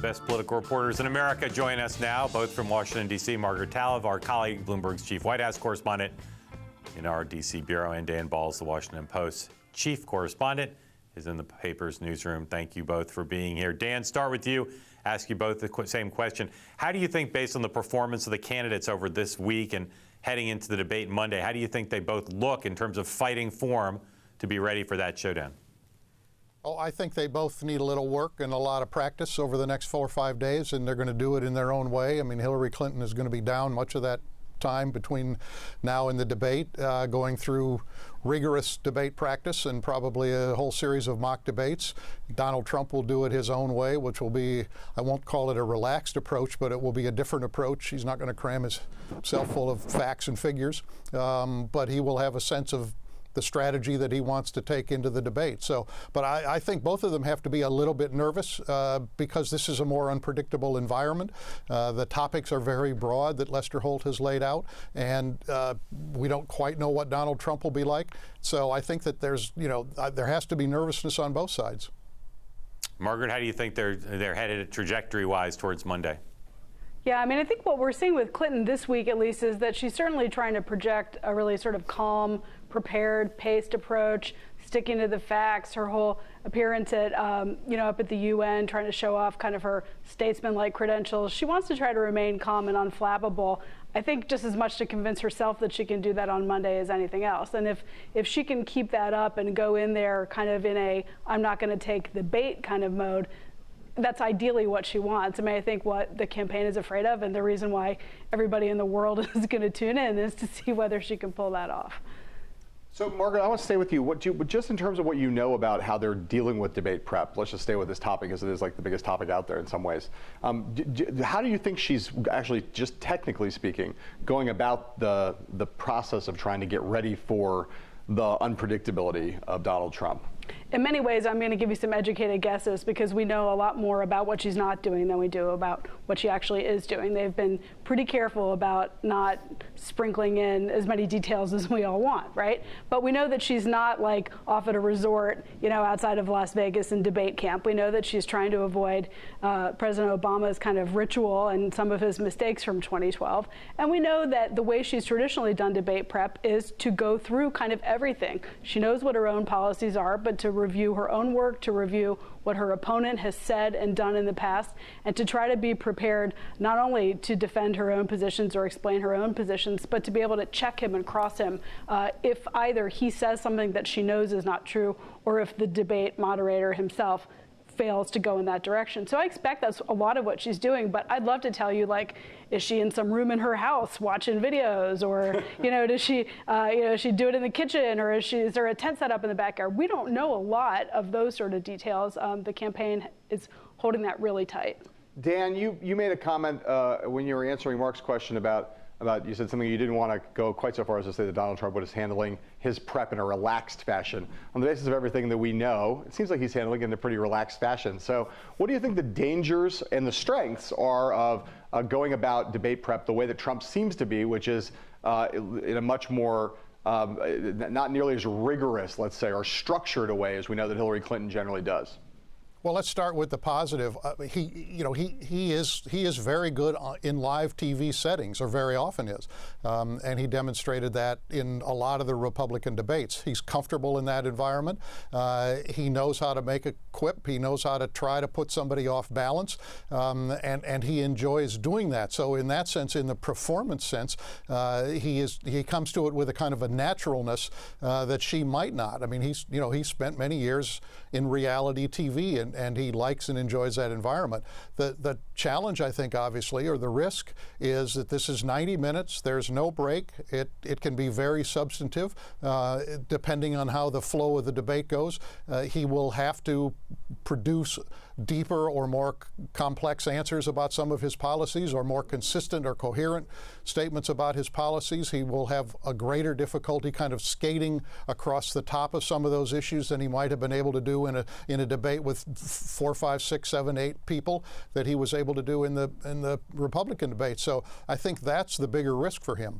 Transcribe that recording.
best political reporters in America join us now, both from Washington, D.C. Margaret Talev, our colleague, Bloomberg's chief White House correspondent in our D.C. bureau, and Dan Balz, the Washington Post chief correspondent, is in the paper's newsroom. Thank you both for being here. Dan, start with you. Ask you both the same question. How do you think, based on the performance of the candidates over this week and heading into the debate Monday, how do you think they both look in terms of fighting form to be ready for that showdown? Oh, I think they both need a little work and a lot of practice over the next 4 or 5 days, and they're going to do it in their own way. I mean, Hillary Clinton is going to be down much of that time between now and the debate, going through rigorous debate practice and probably a whole series of mock debates. Donald Trump will do it his own way, which will be, I won't call it a relaxed approach, but it will be a different approach. He's not going to cram himself full of facts and figures, but he will have a sense of the strategy that he wants to take into the debate. So, but I think both of them have to be a little bit nervous because this is a more unpredictable environment. The topics are very broad that Lester Holt has laid out, and we don't quite know what Donald Trump will be like. So I think that there has to be nervousness on both sides. Margaret, how do you think they're headed trajectory-wise towards Monday? Yeah, I mean, I think what we're seeing with Clinton this week, at least, is that she's certainly trying to project a really sort of calm, prepared, paced approach, sticking to the facts. Her whole appearance at, up at the UN, trying to show off kind of her statesman-like credentials. She wants to try to remain calm and unflappable. I think just as much to convince herself that she can do that on Monday as anything else. And if she can keep that up and go in there kind of in a I'm not going to take the bait kind of mode, that's ideally what she wants. I mean, I think what the campaign is afraid of, and the reason why everybody in the world is going to tune in, is to see whether she can pull that off. So, Margaret, I want to stay with you. Just in terms of what you know about how they're dealing with debate prep, let's just stay with this topic as it is like the biggest topic out there in some ways. How do you think she's actually, just technically speaking, going about the process of trying to get ready for the unpredictability of Donald Trump? In many ways, I'm going to give you some educated guesses because we know a lot more about what she's not doing than we do about what she actually is doing. They've been pretty careful about not sprinkling in as many details as we all want, right? But we know that she's not like off at a resort, outside of Las Vegas in debate camp. We know that she's trying to avoid President Obama's kind of ritual and some of his mistakes from 2012. And we know that the way she's traditionally done debate prep is to go through kind of everything. She knows what her own policies are, but to review her own work, to review what her opponent has said and done in the past, and to try to be prepared not only to defend her own positions or explain her own positions, but to be able to check him and cross him if either he says something that she knows is not true or if the debate moderator himself fails to go in that direction. So I expect that's a lot of what she's doing, but I'd love to tell you, is she in some room in her house watching videos, or, does she, she do it in the kitchen, or is there a tent set up in the backyard? We don't know a lot of those sort of details. The campaign is holding that really tight. Dan, you made a comment when you were answering Mark's question about you said something you didn't want to go quite so far as to say that Donald Trump was handling his prep in a relaxed fashion. On the basis of everything that we know, it seems like he's handling it in a pretty relaxed fashion. So what do you think the dangers and the strengths are of going about debate prep the way that Trump seems to be, which is in a much more not nearly as rigorous, let's say, or structured a way as we know that Hillary Clinton generally does? Well, let's start with the positive. He is very good in live TV settings, or very often is, and he demonstrated that in a lot of the Republican debates. He's comfortable in that environment. He knows how to make a quip. He knows how to try to put somebody off balance, and he enjoys doing that. So, in that sense, in the performance sense, he comes to it with a kind of a naturalness that she might not. I mean, he spent many years in reality TV, and he likes and enjoys that environment. The challenge, I think, obviously, or the risk, is that this is 90 minutes. There's no break. It can be very substantive, depending on how the flow of the debate goes. He will have to produce deeper or more complex answers about some of his policies, or more consistent or coherent statements about his policies. He will have a greater difficulty kind of skating across the top of some of those issues than he might have been able to do in a debate with 4, 5, 6, 7, 8 people that he was able to do in the Republican debate. So I think that's the bigger risk for him.